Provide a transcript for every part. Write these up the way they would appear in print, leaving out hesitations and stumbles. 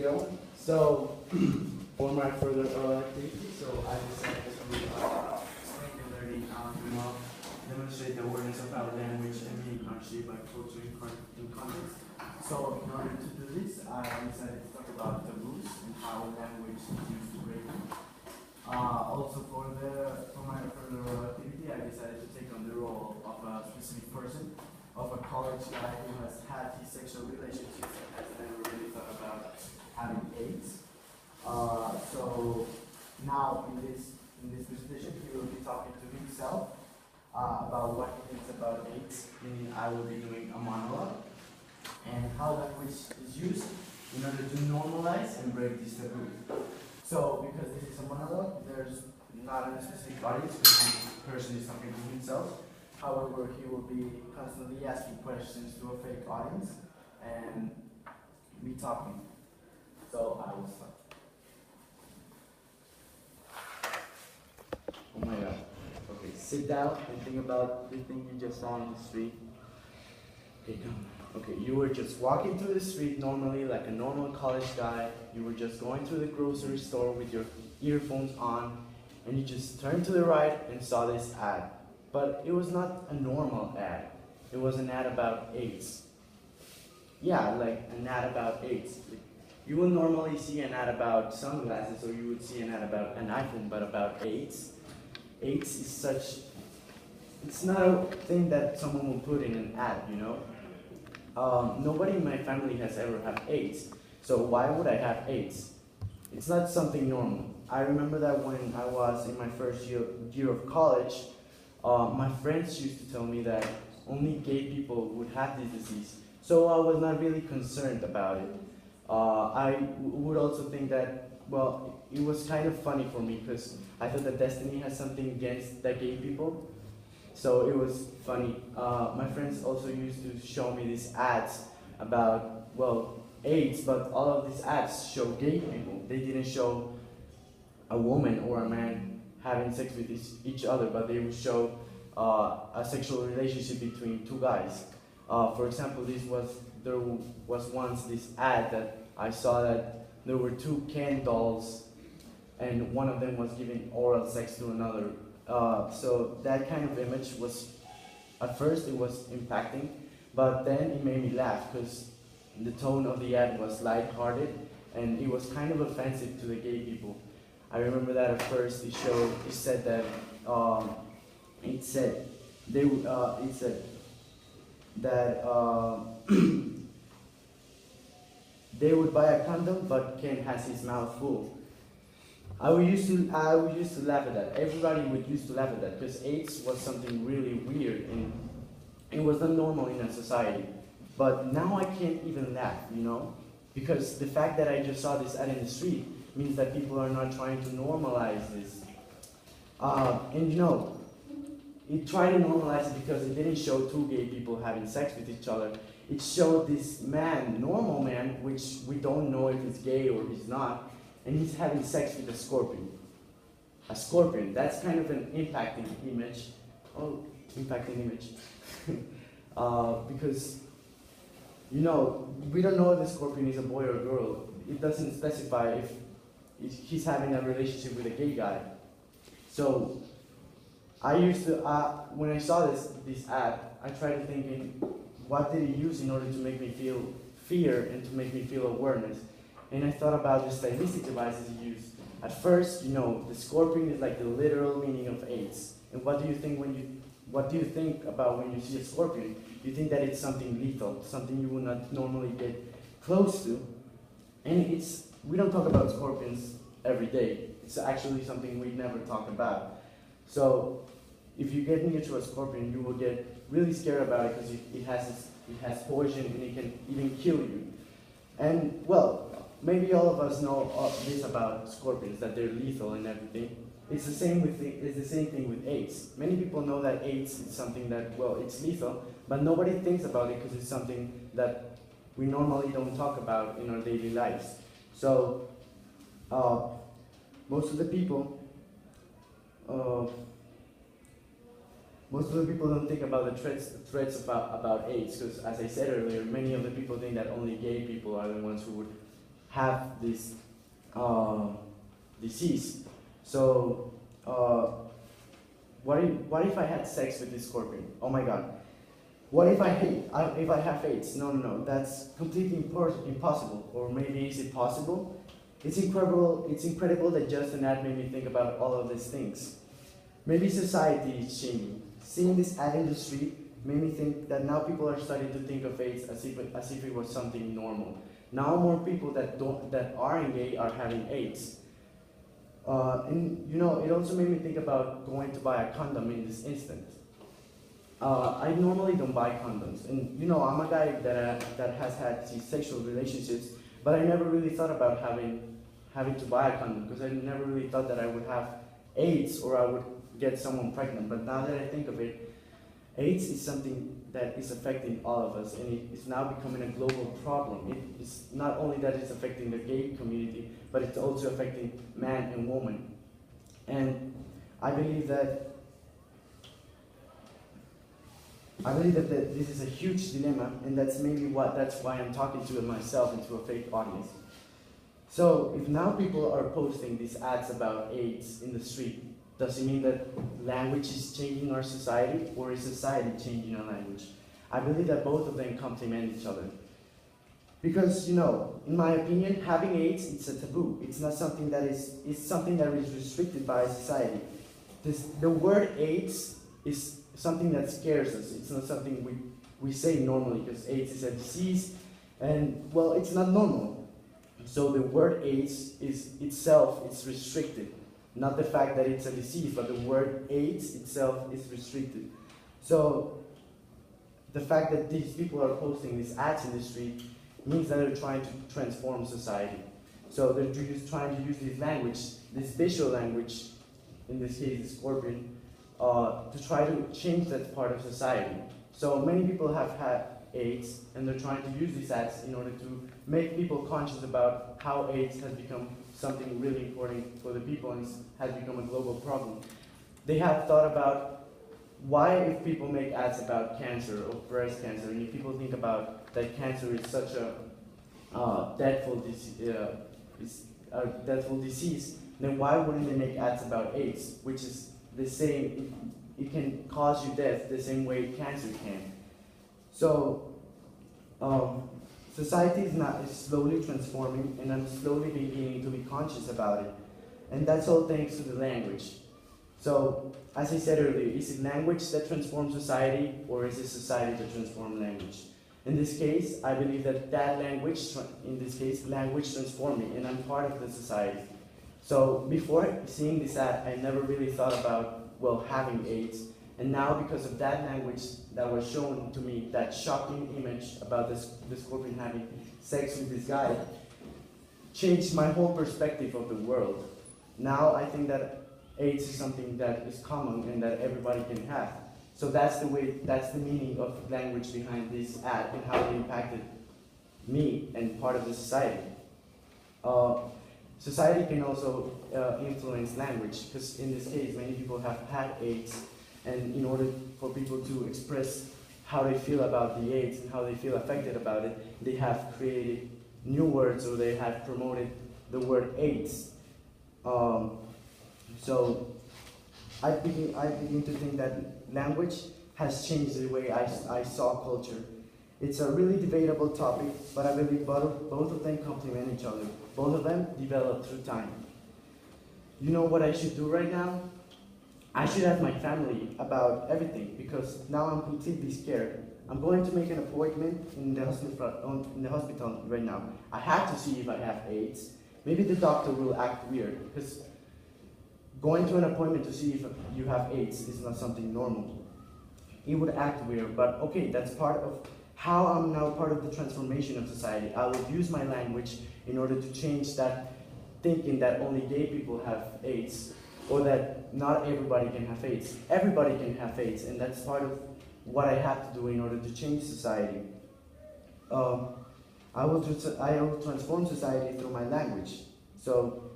Miguel. So, for my further activity, so I decided to regularly demonstrate the awareness of our language and meaning are shaped by culture and context. So, in order to do this, I decided to talk about the rules and how language is used to break them. Also, for my further activity, I decided to take on the role of a specific person, of a college guy who has had his sexual relationships and has never really thought about having AIDS. So now in this presentation, he will be talking to himself about what he thinks about AIDS. Meaning, I will be doing a monologue and how language is used in order to normalize and break this taboo. So, because this is a monologue, there's not a specific audience because the person is talking to himself. However, he will be constantly asking questions to a fake audience and me talking. So I will start. Oh my god. Okay, sit down and think about the thing you just saw on the street. Okay, come. Okay, you were just walking through the street normally like a normal college guy. You were just going through the grocery store with your earphones on, and you just turned to the right and saw this ad. But it was not a normal ad. It was an ad about AIDS. Yeah, like an ad about AIDS. You will normally see an ad about sunglasses, or you would see an ad about an iPhone, but about AIDS. AIDS is such, it's not a thing that someone will put in an ad, you know? Nobody in my family has ever had AIDS, so why would I have AIDS? It's not something normal. I remember that when I was in my first year of college, my friends used to tell me that only gay people would have this disease, so I was not really concerned about it. I would also think that, well, it was kind of funny for me because I thought that destiny has something against the gay people, so it was funny. My friends also used to show me these ads about, well, AIDS, but all of these ads show gay people. They didn't show a woman or a man having sex with each other, but they would show a sexual relationship between two guys. For example, there was once this ad that I saw that there were two Ken dolls, and one of them was giving oral sex to another. So that kind of image was, at first it was impacting, but then it made me laugh because the tone of the ad was lighthearted and it was kind of offensive to the gay people. I remember that at first it said that it said that they would buy a condom, but Ken has his mouth full. I used to laugh at that. Everybody would used to laugh at that because AIDS was something really weird and it was not normal in a society. But now I can't even laugh, you know, because the fact that I just saw this ad in the street means that people are not trying to normalize this. And you know, it tried to normalize it because it didn't show two gay people having sex with each other. It showed this man, normal man, which we don't know if he's gay or he's not, and he's having sex with a scorpion. A scorpion, that's kind of an impacting image. Oh, impacting image. Because, you know, we don't know if the scorpion is a boy or a girl. It doesn't specify if he's having a relationship with a gay guy. So, I used to, when I saw this ad, I tried thinking, what did it use in order to make me feel fear and to make me feel awareness? And I thought about the stylistic devices he used. At first, you know, the scorpion is like the literal meaning of AIDS. And what do you think about when you see a scorpion? You think that it's something lethal, something you would not normally get close to. And we don't talk about scorpions every day. It's actually something we never talk about. So if you get near to a scorpion, you will get really scared about it because it has poison and it can even kill you. And well, maybe all of us know this about scorpions, that they're lethal and everything. It's the same thing with AIDS. Many people know that AIDS is something that, well, it's lethal, but nobody thinks about it because it's something that we normally don't talk about in our daily lives. So most of the people don't think about the threats about AIDS, because as I said earlier, many of the people think that only gay people are the ones who would have this disease. So what if I had sex with this scorpion? Oh my God. What if if I have AIDS? No, no, no, that's completely impossible. Or maybe is it possible? It's incredible that just an ad made me think about all of these things. Maybe society is changing. Seeing this ad in the street made me think that now people are starting to think of AIDS as if it was something normal. Now more people that aren't gay are having AIDS. And you know, it also made me think about going to buy a condom in this instant. I normally don't buy condoms, and you know, I'm a guy that has had these sexual relationships, but I never really thought about having to buy a condom because I never really thought that I would have AIDS or I would get someone pregnant. But now that I think of it, AIDS is something that is affecting all of us, and it is now becoming a global problem. It's not only that it's affecting the gay community, but it's also affecting man and woman. And I believe that this is a huge dilemma, and that's why I'm talking to myself and to a fake audience. So if now people are posting these ads about AIDS in the street, does it mean that language is changing our society, or is society changing our language? I believe that both of them complement each other. Because, you know, in my opinion, having AIDS, it's a taboo. It's not something it's something that is restricted by society. The word AIDS is something that scares us. It's not something we say normally, because AIDS is a disease, and well, it's not normal. So the word AIDS it's restricted. Not the fact that it's a disease, but the word AIDS itself is restricted. So the fact that these people are posting these ads in the street means that they're trying to transform society. So they're just trying to use this language, this visual language, in this case the scorpion, to try to change that part of society. So many people have had AIDS, and they're trying to use these ads in order to make people conscious about how AIDS has become something really important for the people and has become a global problem. They have thought about why, if people make ads about cancer or breast cancer, and if people think about that cancer is such a deathful disease, then why wouldn't they make ads about AIDS, which is the same, it can cause you death the same way cancer can. So society is slowly transforming, and I'm slowly beginning to be conscious about it. And that's all thanks to the language. So, as I said earlier, is it language that transforms society, or is it society that transforms language? In this case, I believe that language, in this case, language transformed me, and I'm part of the society. So before seeing this ad, I never really thought about, well, having AIDS. And now, because of that language that was shown to me, that shocking image about the scorpion having sex with this guy, changed my whole perspective of the world. Now I think that AIDS is something that is common and that everybody can have. So that's the meaning of language behind this ad and how it impacted me and part of the society. Society can also influence language, because in this case, many people have had AIDS, and in order for people to express how they feel about the AIDS and how they feel affected about it, they have created new words, or they have promoted the word AIDS. So I begin to think that language has changed the way I saw culture. It's a really debatable topic, but I believe both of them complement each other. Both of them develop through time. You know what I should do right now? I should ask my family about everything, because now I'm completely scared. I'm going to make an appointment in the hospital right now. I have to see if I have AIDS. Maybe the doctor will act weird, because going to an appointment to see if you have AIDS is not something normal. It would act weird, but okay, that's part of how I'm now part of the transformation of society. I will use my language in order to change that thinking that only gay people have AIDS, or that not everybody can have AIDS. Everybody can have AIDS, and that's part of what I have to do in order to change society. I will transform society through my language. So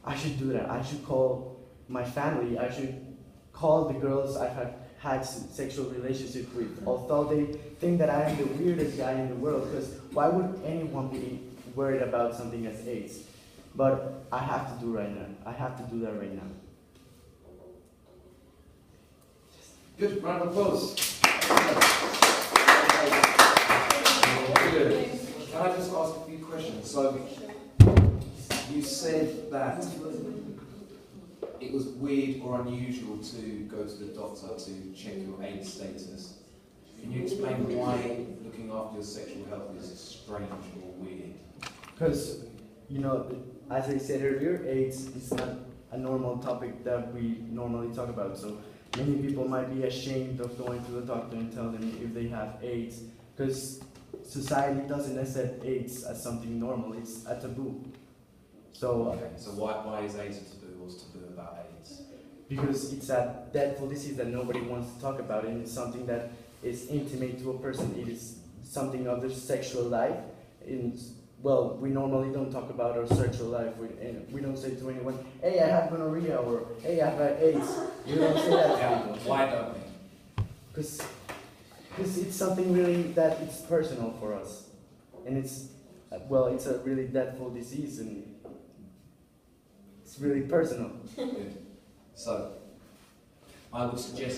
I should do that. I should call my family. I should call the girls I've had sexual relationship with, although they think that I am the weirdest guy in the world, because why would anyone worried about something as AIDS. But I have to do right now. I have to do that right now. Good, round of applause. Good. Can I just ask a few questions? So, you said that it was weird or unusual to go to the doctor to check your AIDS status. Can you explain why looking after your sexual health is strange or weird? Because, you know, as I said earlier, AIDS is not a normal topic that we normally talk about. So many people might be ashamed of going to the doctor and tell them if they have AIDS, because society doesn't accept AIDS as something normal. It's a taboo. So, Okay, so why is AIDS a taboo? What's taboo about AIDS? Because it's a deathful disease that nobody wants to talk about, and it's something that is intimate to a person. It is something of their sexual life. And, well, we normally don't talk about our sexual life. We don't say to anyone, hey, I have gonorrhea, or hey, I have AIDS. We don't say that to people. Why don't we? Because it's something really that it's personal for us. And it's, well, it's a really deathful disease, and it's really personal. Good. So, I would suggest